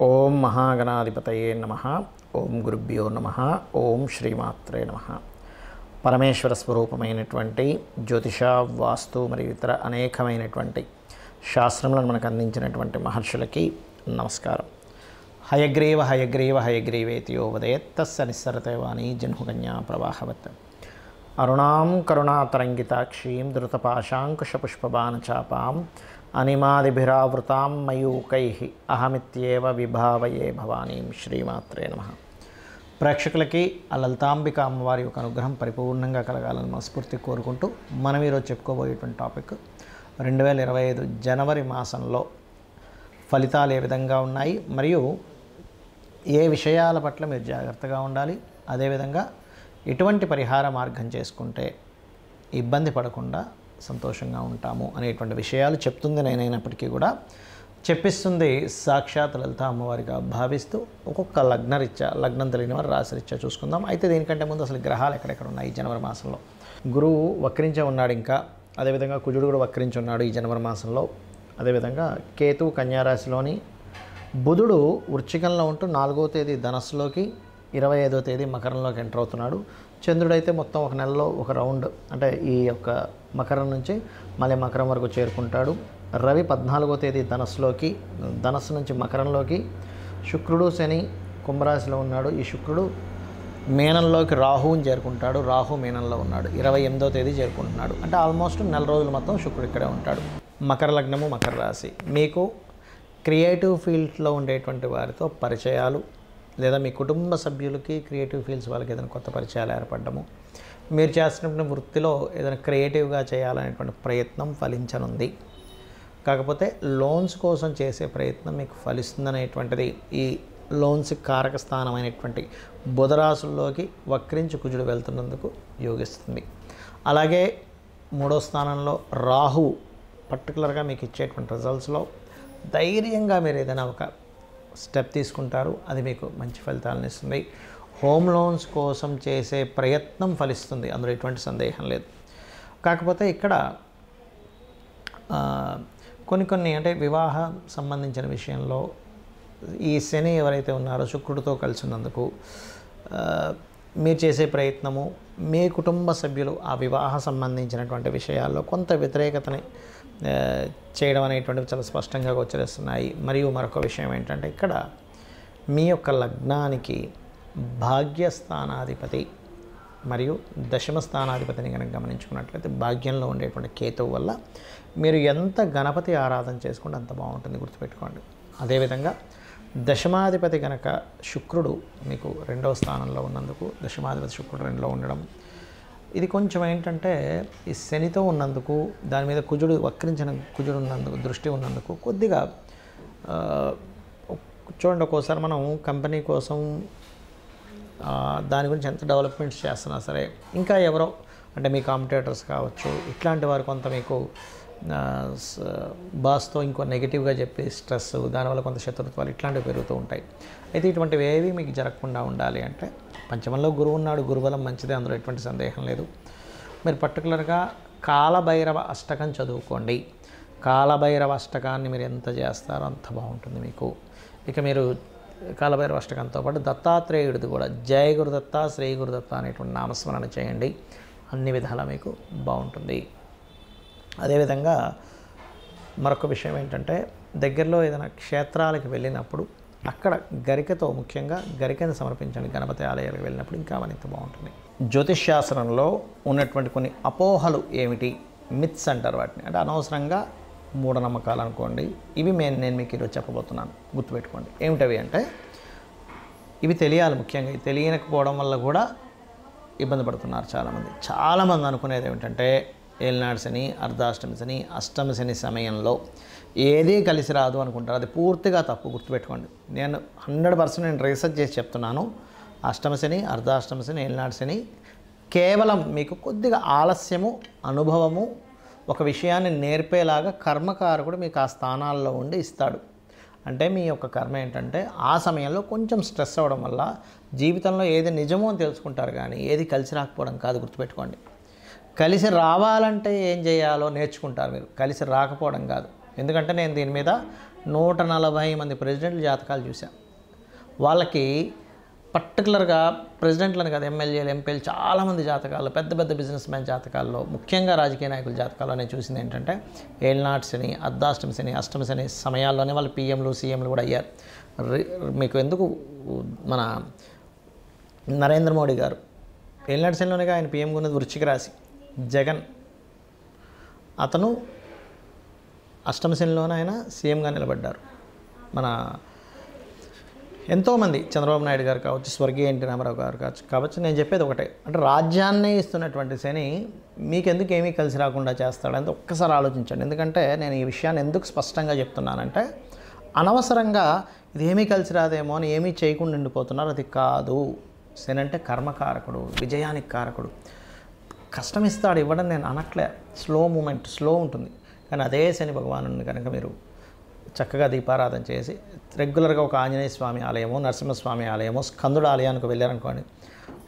ఓం మహాగణాధిపతయే నమః. ఓం గురుభ్యో నమః. ఓం శ్రీమాత్రే నమః. పరమేశ్వర స్వరూపమైనటువంటి జ్యోతిష, వాస్తు మరియు ఇతర అనేకమైనటువంటి శాస్త్రములను మనకు అందించినటువంటి మహర్షులకి నమస్కారం. హయగ్రీవ హయగ్రీవ హయగ్రీవేతి యో వదేత్ తస్య నిస్సరతే వాణి జన్హుకన్యా ప్రవాహవత్. అరుణాం కరుణాతరంగితాక్షీం ధృతపాశాంకుశపుష్పబాణచాపాం అనిమాదిభిరావృతాం మయూకైః అహమిత్యేవ విభావయే భవానీం. శ్రీమాత్రే నమః. ప్రేక్షకులకి ఆ లలితాంబిక అమ్మవారి యొక్క అనుగ్రహం పరిపూర్ణంగా కలగాలని మనస్ఫూర్తి కోరుకుంటూ మనం ఈరోజు చెప్పుకోబోయేటువంటి టాపిక్ 2025 జనవరి మాసంలో ఫలితాలు ఏ విధంగా ఉన్నాయి, మరియు ఏ విషయాల పట్ల మీరు జాగ్రత్తగా ఉండాలి, అదేవిధంగా ఎటువంటి పరిహార మార్గం చేసుకుంటే ఇబ్బంది పడకుండా సంతోషంగా ఉంటాము అనేటువంటి విషయాలు చెప్తుంది నేనైనప్పటికీ కూడా చెప్పిస్తుంది సాక్షాత్ లలిత అమ్మవారిగా భావిస్తూ ఒక్కొక్క లగ్నం తెలియని వారు రాశిరీత్యా చూసుకుందాం. అయితే దీనికంటే ముందు అసలు గ్రహాలు ఎక్కడెక్కడ ఉన్నాయి ఈ జనవరి మాసంలో. గురువు వక్రించే ఉన్నాడు, ఇంకా అదేవిధంగా కుజుడు కూడా వక్రించి ఉన్నాడు ఈ జనవరి మాసంలో. అదేవిధంగా కేతు కన్యారాశిలోని, బుధుడు వృశ్చికంలో ఉంటూ 4వ తేదీ ధనస్సులోకి, 25వ తేదీ మకరంలోకి ఎంటర్ అవుతున్నాడు. చంద్రుడైతే మొత్తం ఒక నెలలో ఒక రౌండ్, అంటే ఈ యొక్క మకరం నుంచి మళ్ళీ మకరం వరకు చేరుకుంటాడు. రవి 14వ తేదీ ధనస్సులోకి, ధనస్సు నుంచి మకరంలోకి, శుక్రుడు శని కుంభరాశిలో ఉన్నాడు. ఈ శుక్రుడు మేనంలోకి రాహువుని చేరుకుంటాడు. రాహు మేనంలో ఉన్నాడు. 28వ తేదీ చేరుకుంటున్నాడు. అంటే ఆల్మోస్ట్ నెల రోజులు మొత్తం శుక్రుడు ఇక్కడే ఉంటాడు. మకర లగ్నము, మకర రాశి. మీకు క్రియేటివ్ ఫీల్డ్లో ఉండేటువంటి వారితో పరిచయాలు, లేదా మీ కుటుంబ సభ్యులకి క్రియేటివ్ ఫీల్డ్స్ వాళ్ళకి ఏదైనా కొత్త పరిచయాలు ఏర్పడము, మీరు చేస్తున్నటువంటి వృత్తిలో ఏదైనా క్రియేటివ్గా చేయాలనేటువంటి ప్రయత్నం ఫలించనుంది. కాకపోతే లోన్స్ కోసం చేసే ప్రయత్నం మీకు ఫలిస్తుందనేటువంటిది ఈ లోన్స్ కారక స్థానమైనటువంటి బుధరాశుల్లోకి వక్రించి కుజుడు వెళ్తున్నందుకు యోగిస్తుంది. అలాగే 3వ స్థానంలో రాహు పర్టికులర్గా మీకు ఇచ్చేటువంటి రిజల్ట్స్లో ధైర్యంగా మీరు ఏదైనా ఒక స్టెప్ తీసుకుంటారు, అది మీకు మంచి ఫలితాలను ఇస్తుంది. హోమ్ లోన్స్ కోసం చేసే ప్రయత్నం ఫలిస్తుంది, అందులో ఎటువంటి సందేహం లేదు. కాకపోతే ఇక్కడ కొన్ని అంటే వివాహం సంబంధించిన విషయంలో ఈ శని ఎవరైతే ఉన్నారో శుక్రుడితో కలిసి ఉన్నందుకు మీరు చేసే ప్రయత్నము, మీ కుటుంబ సభ్యులు ఆ వివాహ సంబంధించినటువంటి విషయాల్లో కొంత వ్యతిరేకతని చేయడం అనేటువంటివి చాలా స్పష్టంగా గోచరిస్తున్నాయి. మరియు మరొక విషయం ఏంటంటే, ఇక్కడ మీ యొక్క లగ్నానికి భాగ్యస్థానాధిపతి మరియు దశమ స్థానాధిపతిని కనుక గమనించుకున్నట్లయితే భాగ్యంలో ఉండేటువంటి కేతువు వల్ల మీరు ఎంత గణపతి ఆరాధన చేసుకుంటే అంత బాగుంటుంది, గుర్తుపెట్టుకోండి. అదేవిధంగా దశమాధిపతి కనుక శుక్రుడు మీకు 2వ స్థానంలో ఉన్నందుకు, దశమాధిపతి శుక్రుడు 2లో ఉండడం, ఇది కొంచెం ఏంటంటే ఈ శనితో ఉన్నందుకు, దాని మీద కుజుడు వక్రించిన కుజుడు ఉన్నందుకు, దృష్టి ఉన్నందుకు కొద్దిగా చూడండి, ఒక్కోసారి మనం కంపెనీ కోసం దాని గురించి ఎంత డెవలప్మెంట్స్ చేస్తున్నా సరే ఇంకా ఎవరో అంటే మీ కాంపిటేటర్స్ కావచ్చు, ఇట్లాంటి వారు కొంత మీకు బాస్తో ఇంకో నెగిటివ్గా చెప్పి స్ట్రెస్, దానివల్ల కొంత శత్రుత్వాలు ఇట్లాంటివి పెరుగుతూ ఉంటాయి. అయితే ఇటువంటివి ఏవి మీకు జరగకుండా ఉండాలి అంటే, పంచమంలో గురువు ఉన్నాడు, గురుబలం మంచిదే, అందులో ఎటువంటి సందేహం లేదు. మీరు పర్టికులర్గా కాలభైరవ అష్టకం చదువుకోండి. కాలభైరవ అష్టకాన్ని మీరు ఎంత చేస్తారో అంత బాగుంటుంది మీకు. ఇక మీరు కాలభైరవ అష్టకంతో పాటు దత్తాత్రేయుడిది కూడా జయ గురుదత్త, శ్రీ గురుదత్త అనేటువంటి నామస్మరణ చేయండి, అన్ని విధాలా మీకు బాగుంటుంది. అదేవిధంగా మరొక విషయం ఏంటంటే, దగ్గరలో ఏదైనా క్షేత్రాలకు వెళ్ళినప్పుడు అక్కడ గరికతో, ముఖ్యంగా గరికను సమర్పించండి గణపతి ఆలయాలకు వెళ్ళినప్పుడు, ఇంకా మరింత బాగుంటుంది. జ్యోతిష్ శాస్త్రంలో ఉన్నటువంటి కొన్ని అపోహలు ఏమిటి, మిత్స్ అంటారు వాటిని, అంటే అనవసరంగా మూఢనమ్మకాలు అనుకోండి. ఇవి నేను మీకు ఈరోజు చెప్పబోతున్నాను, గుర్తుపెట్టుకోండి. ఏమిటవి అంటే, ఇవి తెలియాలి. ముఖ్యంగా ఇవి తెలియకపోవడం వల్ల కూడా ఇబ్బంది పడుతున్నారు చాలామంది అనుకునేది ఏమిటంటే, ఏలినాడు శని, అర్ధాష్టమి శని, అష్టమి శని సమయంలో ఏదీ కలిసి రాదు అనుకుంటారు. అది పూర్తిగా తప్పు, గుర్తుపెట్టుకోండి. నేను 100% నేను రీసెర్చ్ చేసి చెప్తున్నాను. అష్టమ శని, అర్ధాష్టమి శని, ఏలినాడు శని కేవలం మీకు కొద్దిగా ఆలస్యము, అనుభవము, ఒక విషయాన్ని నేర్పేలాగా కర్మకారకుడు మీకు ఆ స్థానాల్లో ఉండి ఇస్తాడు. అంటే మీ యొక్క కర్మ ఏంటంటే, ఆ సమయంలో కొంచెం స్ట్రెస్ అవ్వడం వల్ల జీవితంలో ఏది నిజమో అని తెలుసుకుంటారు, కానీ ఏది కలిసి రాకపోవడం కాదు, గుర్తుపెట్టుకోండి. కలిసి రావాలంటే ఏం చేయాలో నేర్చుకుంటారు మీరు, కలిసి రాకపోవడం కాదు. ఎందుకంటే నేను దీని మీద 140 మంది ప్రెసిడెంట్ల జాతకాలు చూసాం. వాళ్ళకి పర్టికులర్గా ప్రెసిడెంట్లను కాదు, ఎమ్మెల్యేలు, ఎంపీలు చాలామంది జాతకాలు, పెద్ద పెద్ద బిజినెస్ మ్యాన్ జాతకాల్లో, ముఖ్యంగా రాజకీయ నాయకుల జాతకాల్లో నేను చూసింది ఏంటంటే ఏళ్ళనాటి శని, అర్ధాష్టమి శని, అష్టమి శని సమయాల్లోనే వాళ్ళు పీఎంలు సీఎంలు కూడా అయ్యారు. మీకు ఎందుకు మన నరేంద్ర మోడీ గారు ఏళ్ళనాటి శనిలోనే ఆయన పీఎంగా ఉన్నది వృశ్చిక రాశి. జగన్ అతను అష్టమ శనిలోనే ఆయన సీఎంగా నిలబడ్డారు. మన ఎంతోమంది చంద్రబాబు నాయుడు గారు కావచ్చు, స్వర్గీయ ఎన్టీ రామారావు గారు కావచ్చు. నేను చెప్పేది ఒకటే, అంటే రాజ్యాన్నే ఇస్తున్నటువంటి శని మీకెందుకు ఏమీ కలిసి రాకుండా చేస్తాడంటే ఒక్కసారి ఆలోచించండి. ఎందుకంటే నేను ఈ విషయాన్ని ఎందుకు స్పష్టంగా చెప్తున్నానంటే, అనవసరంగా ఇది ఏమీ కలిసి రాదేమో అని ఏమీ చేయకుండా ఉండిపోతున్నారు. అది కాదు. శని అంటే కర్మకారకుడు, విజయానికి కారకుడు. కష్టం ఇస్తాడు, ఇవ్వడం నేను అనట్లే. స్లో మూమెంట్, స్లో ఉంటుంది. కానీ అదే శని భగవాను కనుక మీరు చక్కగా దీపారాధన చేసి రెగ్యులర్గా ఒక ఆంజనేయ స్వామి ఆలయమో, నరసింహస్వామి ఆలయమో, స్కందుడు ఆలయానికి వెళ్ళారనుకోండి,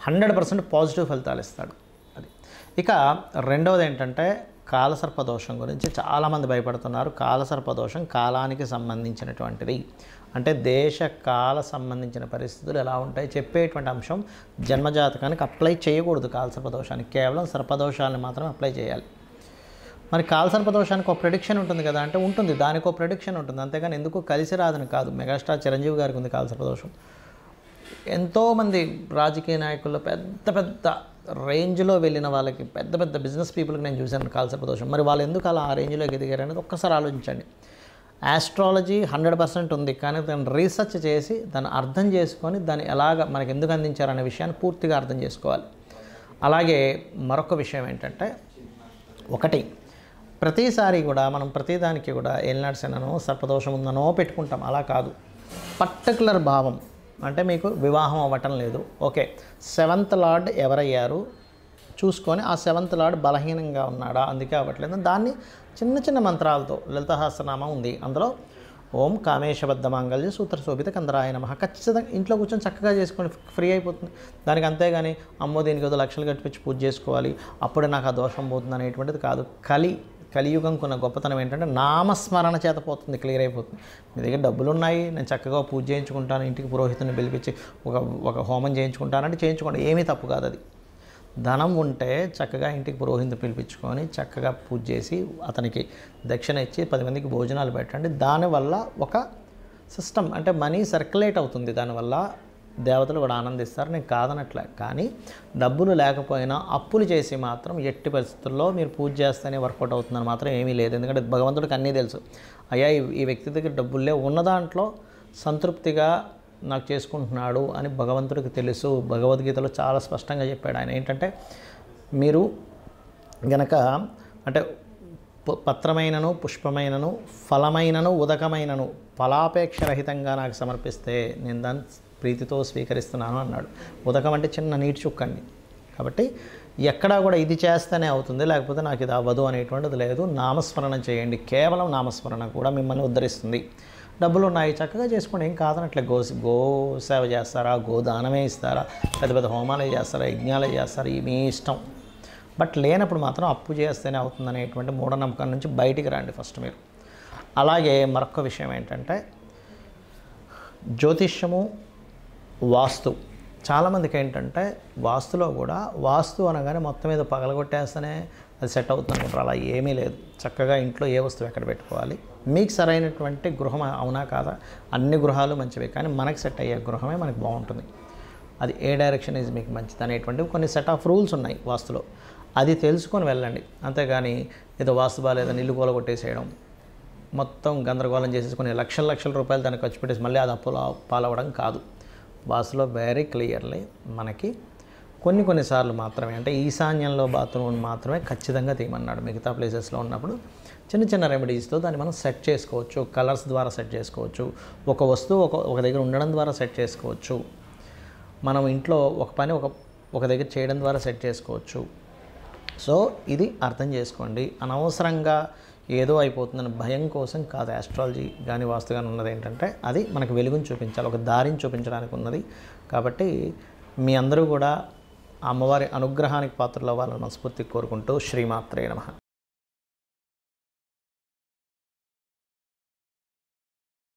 100% పాజిటివ్ ఫలితాలు ఇస్తాడు. అది. ఇక రెండవది ఏంటంటే కాలసర్పదోషం గురించి చాలామంది భయపడుతున్నారు. కాలసర్పదోషం కాలానికి సంబంధించినటువంటిది. అంటే దేశ కాల సంబంధించిన పరిస్థితులు ఎలా ఉంటాయి చెప్పేటువంటి అంశం. జన్మజాతకానికి అప్లై చేయకూడదు కాలసర్పదోషానికి, కేవలం సర్పదోషాలను మాత్రమే అప్లై చేయాలి. మరి కాలసర్పదోషానికి ఒక ప్రెడిక్షన్ ఉంటుంది కదా అంటే ఉంటుంది, దానికి ఒక ప్రెడిక్షన్ ఉంటుంది. అంతేగాని ఎందుకు కలిసి రాదని కాదు. మెగాస్టార్ చిరంజీవి గారికి ఉంది కాలసర్పదోషం. ఎంతోమంది రాజకీయ నాయకుల్లో పెద్ద పెద్ద రేంజ్లో వెళ్ళిన వాళ్ళకి, పెద్ద పెద్ద బిజినెస్ పీపుల్కి నేను చూశాను కాలసర్పదోషం. మరి వాళ్ళు ఎందుకు అలా ఆ రేంజ్లోకి ఎదిగారు అనేది ఒక్కసారి ఆలోచించండి. ఆస్ట్రాలజీ 100% ఉంది, కానీ దాన్ని రీసెర్చ్ చేసి దాన్ని అర్థం చేసుకొని దాన్ని ఎలాగ మనకు ఎందుకు అందించారనే విషయాన్ని పూర్తిగా అర్థం చేసుకోవాలి. అలాగే మరొక విషయం ఏంటంటే, ఒకటి ప్రతిసారి కూడా మనం ప్రతిదానికి కూడా ఏలినాటి శననో సర్పదోషం ఉందనో పెట్టుకుంటాం. అలా కాదు. పర్టికులర్ భావం అంటే మీకు వివాహం అవ్వటం లేదు, ఓకే, 7th లార్డ్ ఎవరయ్యారు చూసుకొని ఆ 7th లార్డ్ బలహీనంగా ఉన్నాడా, అందుకే అవ్వట్లేదు. దాన్ని చిన్న చిన్న మంత్రాలతో, లలిత సహస్రనామం ఉంది, అందులో ఓం కామేశబద్ధ మాంగళ్య సూత్ర శోభిత కందరాయ నమః ఖచ్చితంగా ఇంట్లో కూర్చొని చక్కగా చేసుకొని ఫ్రీ అయిపోతుంది. దానికి అంతేగాని అమ్మో దీనికి ఏదో లక్షలు కట్టించి పూజ చేసుకోవాలి అప్పుడే నాకు ఆ దోషం పోతుంది అనేటువంటిది కాదు. కలియుగంకున్న గొప్పతనం ఏంటంటే నామస్మరణ చేత పోతుంది, క్లియర్ అయిపోతుంది. మీ దగ్గర డబ్బులు ఉన్నాయి, నేను చక్కగా పూజ చేయించుకుంటాను, ఇంటికి పురోహితుని పిలిపించి ఒక హోమం చేయించుకుంటానంటే చేయించుకోండి, ఏమీ తప్పు కాదు. అది ధనం ఉంటే చక్కగా ఇంటికి పురోహితుని పిలిపించుకొని చక్కగా పూజ చేసి అతనికి దక్షిణ ఇచ్చి 10 మందికి భోజనాలు పెట్టండి. దానివల్ల ఒక సిస్టమ్ అంటే మనీ సర్క్యులేట్ అవుతుంది, దానివల్ల దేవతలు కూడా ఆనందిస్తారు. నేను కాదనట్లే. కానీ డబ్బులు లేకపోయినా అప్పులు చేసి మాత్రం ఎట్టి పరిస్థితుల్లో మీరు పూజ చేస్తేనే వర్కౌట్ అవుతుందని మాత్రం ఏమీ లేదు. ఎందుకంటే భగవంతుడికి అన్నీ తెలుసు. అయ్యా ఈ వ్యక్తి దగ్గర డబ్బులే ఉన్న దాంట్లో సంతృప్తిగా నాకు చేసుకుంటున్నాడు అని భగవంతుడికి తెలుసు. భగవద్గీతలో చాలా స్పష్టంగా చెప్పాడు ఆయన. ఏంటంటే మీరు గనక అంటే పత్రమైనను పుష్పమైనను ఫలమైనను ఉదకమైనను ఫలాపేక్షరహితంగా నాకు సమర్పిస్తే నేను దాన్ని ప్రీతితో స్వీకరిస్తున్నాను అన్నాడు. ఉదకం అంటే చిన్న నీటి చుక్కండి. కాబట్టి ఎక్కడా కూడా ఇది చేస్తేనే అవుతుంది, లేకపోతే నాకు ఇది అవ్వదు అనేటువంటిది లేదు. నామస్మరణ చేయండి. కేవలం నామస్మరణ కూడా మిమ్మల్ని ఉద్ధరిస్తుంది. డబ్బులు ఉన్నాయి చక్కగా చేసుకోండి, ఏం కాదనట్లే. గో సేవ చేస్తారా, గోదానమే ఇస్తారా, పెద్ద పెద్ద హోమాలే చేస్తారా, యజ్ఞాలే చేస్తారా, మీ ఇష్టం. బట్ లేనప్పుడు మాత్రం అప్పు చేస్తేనే అవుతుంది అనేటువంటి మూఢనమ్మకం నుంచి బయటికి రండి ఫస్ట్ మీరు. అలాగే మరొక విషయం ఏంటంటే జ్యోతిష్యము, వాస్తు. చాలామందికి ఏంటంటే వాస్తులో కూడా వాస్తు అనగానే మొత్తం మీద పగలగొట్టేస్తేనే అది సెట్ అవుతుంది అనుకుంటారు. అలా ఏమీ లేదు. చక్కగా ఇంట్లో ఏ వస్తువు ఎక్కడ పెట్టుకోవాలి, మీకు సరైనటువంటి గృహం అవునా కాదా, అన్ని గృహాలు మంచివే, కానీ మనకి సెట్ అయ్యే గృహమే మనకు బాగుంటుంది. అది ఏ డైరెక్షన్ ఈజ్ మీకు మంచిది అనేటువంటివి కొన్ని సెట్ ఆఫ్ రూల్స్ ఉన్నాయి వాస్తులో. అది తెలుసుకొని వెళ్ళండి. అంతేగాని ఏదో వాస్తు బాగాలేదని ఇల్లు కూలగొట్టేసేయడం, మొత్తం గందరగోళం చేసేసుకొని లక్షల రూపాయలు దాన్ని ఖర్చు పెట్టేసి మళ్ళీ అది అప్పుల పాలవడం కాదు. వాస్తులో వెరీ క్లియర్లీ మనకి కొన్నిసార్లు మాత్రమే, అంటే ఈశాన్యంలో బాత్రూమ్ మాత్రమే ఖచ్చితంగా తీయమన్నాడు. మిగతా ప్లేసెస్లో ఉన్నప్పుడు చిన్న రెమెడీస్తో దాన్ని మనం సెట్ చేసుకోవచ్చు. కలర్స్ ద్వారా సెట్ చేసుకోవచ్చు. ఒక వస్తువు ఒక దగ్గర ఉండడం ద్వారా సెట్ చేసుకోవచ్చు. మనం ఇంట్లో ఒక పని ఒక దగ్గర చేయడం ద్వారా సెట్ చేసుకోవచ్చు. సో ఇది అర్థం చేసుకోండి. అనవసరంగా ఏదో అయిపోతుందని భయం కోసం కాదు. ఆస్ట్రాలజీ కానీ వాస్తు కానీ ఉన్నది ఏంటంటే అది మనకు వెలుగుని చూపించాలి, ఒక దారిని చూపించడానికి ఉన్నది. కాబట్టి మీ అందరూ కూడా అమ్మవారి అనుగ్రహానికి పాత్రలు అవ్వాలని మనస్ఫూర్తిగా కోరుకుంటూ శ్రీమాత్రే నమః.